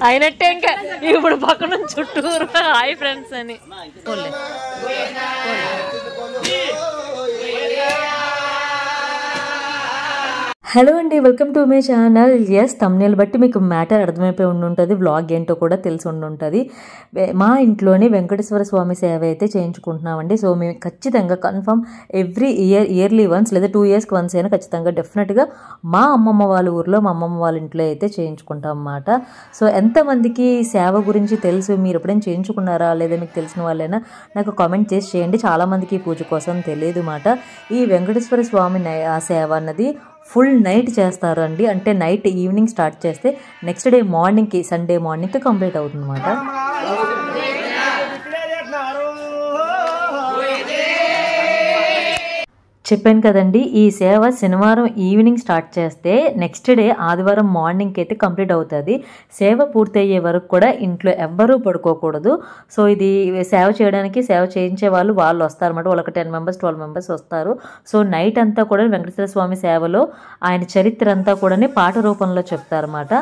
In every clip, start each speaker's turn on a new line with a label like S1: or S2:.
S1: అయినట్టే ఇంకా ఇప్పుడు పక్కన చుట్టూరు హాయ్ ఫ్రెండ్స్ అని. హలో అండి, welcome to my channel. Yes, thumbnail బట్టి మీకు మ్యాటర్ అర్థమైపోయి ఉంటుంది, వ్లాగ్ ఏంటో కూడా తెలిసి ఉంటుంది. మా ఇంట్లోని వెంకటేశ్వర స్వామి సేవ అయితే చేయించుకుంటున్నామండి. సో మేము ఖచ్చితంగా కన్ఫర్మ్ ఇయర్లీ వన్స్ లేదా 2 yearsకి వన్స్ అయినా ఖచ్చితంగా డెఫినెట్గా మా అమ్మమ్మ వాళ్ళ ఊర్లో మా అమ్మమ్మ వాళ్ళ ఇంట్లో అయితే చేయించుకుంటాం అన్నమాట. సో ఎంతమందికి సేవ గురించి తెలుసు, మీరు ఎప్పుడైనా చేయించుకున్నారా లేదా మీకు తెలిసిన వాళ్ళైనా నాకు కామెంట్ చేసి చేయండి. చాలామందికి ఈ పూజ కోసం తెలియదు మాట. ఈ వెంకటేశ్వర స్వామి సేవ అన్నది ఫుల్ నైట్ చేస్తారు అండి. అంటే నైట్ ఈవినింగ్ స్టార్ట్ చేస్తే నెక్స్ట్ డే మార్నింగ్కి, సండే మార్నింగ్కి కంప్లీట్ అవుతుంది అన్నమాట. చెప్పాను కదండి, ఈ సేవ శనివారం ఈవినింగ్ స్టార్ట్ చేస్తే నెక్స్ట్ డే ఆదివారం మార్నింగ్కి అయితే కంప్లీట్ అవుతుంది. సేవ పూర్తయ్యే వరకు కూడా ఇంట్లో ఎవ్వరూ పడుకోకూడదు. సో ఇది సేవ చేయడానికి, సేవ చేయించే వాళ్ళు వస్తారన్నమాట. వాళ్ళకి 10 members 12 members వస్తారు. సో నైట్ అంతా కూడా వెంకటేశ్వర స్వామి సేవలో ఆయన చరిత్ర అంతా కూడా పాట రూపంలో చెప్తారన్నమాట.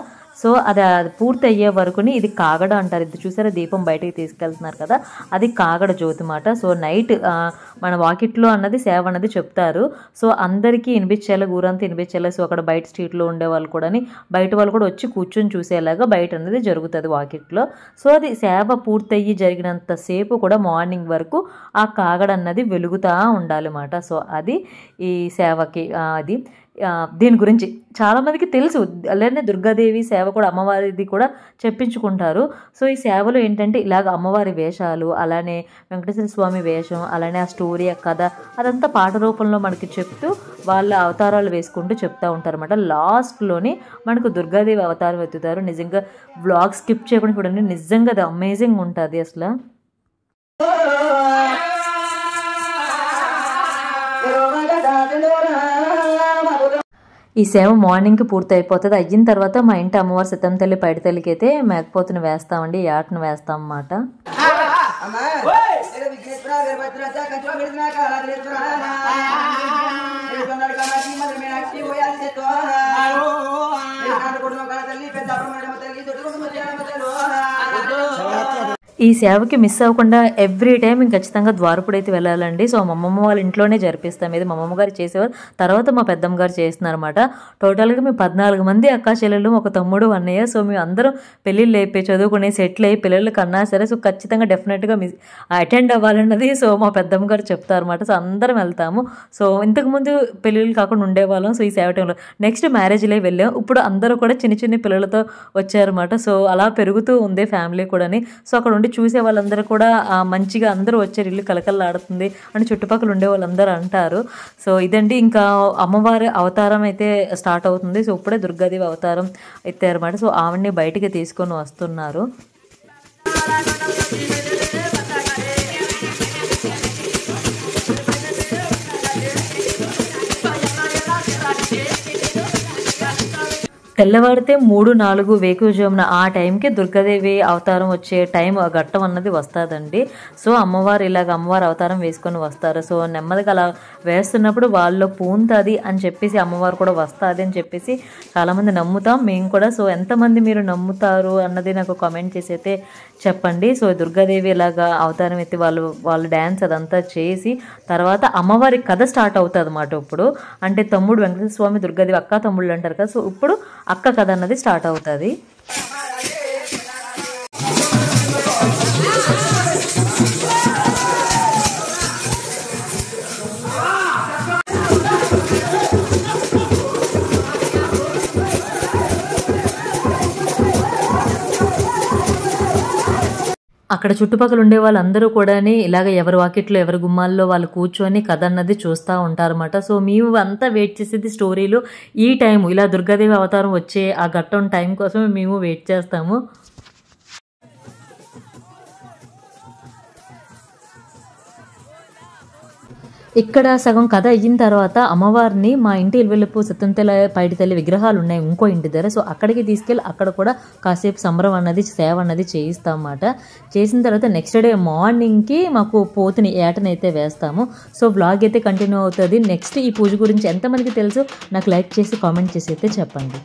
S1: సో అది పూర్తి అయ్యే వరకుని ఇది కాగడ అంటారు. ఇది చూసారా, దీపం బయటికి తీసుకెళ్తున్నారు కదా, అది కాగడ జ్యోతి మాట. సో నైట్ మన వాకిట్లో అన్నది సేవ అన్నది చెప్తారు. సో అందరికీ వినిపించేలా, ఊరంతా వినిపించేలా. సో అక్కడ బయట స్ట్రీట్లో ఉండే వాళ్ళు కూడా, బయట వాళ్ళు కూడా వచ్చి కూర్చొని చూసేలాగా బయట అనేది జరుగుతుంది వాకిట్లో. సో అది సేవ పూర్తయ్యి జరిగినంతసేపు కూడా మార్నింగ్ వరకు ఆ కాగడ అన్నది వెలుగుతూ ఉండాలన్నమాట. సో అది ఈ సేవకి అది దీని గురించి చాలామందికి తెలుసు. అలానే దుర్గాదేవి సేవ కూడా, అమ్మవారిది కూడా చెప్పించుకుంటారు. సో ఈ సేవలో ఏంటంటే ఇలాగ అమ్మవారి వేషాలు, అలానే వెంకటేశ్వర స్వామి వేషం, అలానే ఆ స్టోరీ, ఆ కథ అదంతా పాట రూపంలో మనకి చెప్తూ వాళ్ళ అవతారాలు వేసుకుంటూ చెప్తూ ఉంటారు అన్నమాట. లాస్ట్లోని మనకు దుర్గాదేవి అవతారం ఎత్తుతారు. నిజంగా వ్లాగ్ స్కిప్ చేయకుండా చూడండి, నిజంగా అది అమేజింగ్ ఉంటుంది అసలు. ఈ సేవ మార్నింగ్కి పూర్తి అయిపోతుంది. అయిన తర్వాత మా ఇంటి అమ్మవారు సిద్ధం తల్లి పైడి తల్లికి అయితే మేకపోతుని వేస్తామండి, యాటను వేస్తాం అన్నమాట. ఈ సేవకి మిస్ అవ్వకుండా ఎవ్రీ టైం ఇంక ఖచ్చితంగా ద్వారపుడైతే వెళ్ళాలండి. సో మా అమ్మమ్మ వాళ్ళ ఇంట్లోనే జరిపిస్తాం. ఇది మా అమ్మమ్మ గారు చేసేవారు, తర్వాత మా పెద్దమ్మ గారు చేస్తున్నారన్నమాట. టోటల్గా మేము 14 మంది అక్క చెల్లెళ్ళు, ఒక తమ్ముడు, అన్నయ్య. సో మేము అందరం పెళ్ళిళ్ళు అయిపోయి చదువుకునే సెటిల్ అయ్యి పిల్లలు కన్నా సరే సో ఖచ్చితంగా డెఫినెట్గా అటెండ్ అవ్వాలన్నది సో మా పెద్దమ్మ గారు చెప్తారన్నమాట. సో అందరం వెళ్తాము. సో ఇంతకుముందు పెళ్ళిళ్ళు కాకుండా ఉండేవాళ్ళం. సో ఈ సేవ టైంలో నెక్స్ట్ మ్యారేజ్లే వెళ్ళాం. ఇప్పుడు అందరూ కూడా చిన్న చిన్న పిల్లలతో వచ్చారన్నమాట. సో అలా పెరుగుతూ ఉంది ఫ్యామిలీ కూడా. సో అక్కడ ఉండి చూసే వాళ్ళందరూ కూడా మంచిగా అందరూ వచ్చారు, ఇల్లు కలకల్లాడుతుంది అని చుట్టుపక్కల ఉండే వాళ్ళందరూ అంటారు. సో ఇదండి, ఇంకా అమ్మవారి అవతారం అయితే స్టార్ట్ అవుతుంది. సో ఇప్పుడే దుర్గాదేవి అవతారం ఎత్తారన్నమాట. సో ఆవిడ్ని బయటికి తీసుకొని వస్తున్నారు. తెల్లవారితే 3-4 వేకువజామున ఆ టైంకి దుర్గాదేవి అవతారం వచ్చే టైం, ఆ ఘట్టం అన్నది వస్తుందండి. సో అమ్మవారు ఇలాగ అమ్మవారి అవతారం వేసుకొని వస్తారు. సో నెమ్మదిగా అలా వేస్తున్నప్పుడు వాళ్ళు పూంతుంది అని చెప్పేసి అమ్మవారు కూడా వస్తుంది అని చెప్పేసి చాలామంది నమ్ముతాం, మేము కూడా. సో ఎంతమంది మీరు నమ్ముతారు అన్నది నాకు కామెంట్ చేసి అయితే చెప్పండి. సో దుర్గాదేవి ఇలాగా అవతారం ఎత్తి వాళ్ళు డ్యాన్స్ అదంతా చేసి తర్వాత అమ్మవారి కథ స్టార్ట్ అవుతుంది అన్నమాట. ఇప్పుడు అంటే తమ్ముడు వెంకటేశ్వర స్వామి, దుర్గాదేవి అక్క తమ్ముళ్ళు అంటారు కదా. సో ఇప్పుడు అక్క కథ అన్నది స్టార్ట్ అవుతుంది. అక్కడ చుట్టుపక్కల ఉండే వాళ్ళందరూ కూడా ఇలాగ ఎవరి వాకిట్లో ఎవరి గుమ్మాల్లో వాళ్ళు కూర్చొని కథ అన్నది చూస్తూ ఉంటారన్నమాట. సో మేము అంతా వెయిట్ చేసేది స్టోరీలో ఈ టైము, ఇలా దుర్గాదేవి అవతారం వచ్చే ఆ ఘట్టం టైం కోసం మేము వెయిట్ చేస్తాము. ఇక్కడ సగం కథ అయిన తర్వాత అమ్మవారిని మా ఇంటి ఇల్వెలుపు సత్యంతల పైడి తల్లి విగ్రహాలు ఉన్నాయి ఇంకో ఇంటి దగ్గర. సో అక్కడికి తీసుకెళ్ళి అక్కడ కూడా కాసేపు సంబరం అన్నది, సేవ అన్నది చేయిస్తాం అన్నమాట. చేసిన తర్వాత నెక్స్ట్ డే మార్నింగ్కి మాకు పోతుని ఏటనైతే వేస్తాము. సో బ్లాగ్ అయితే కంటిన్యూ అవుతుంది. నెక్స్ట్ ఈ పూజ గురించి ఎంతమందికి తెలుసు నాకు లైక్ చేసి కామెంట్ చేసి అయితే చెప్పండి.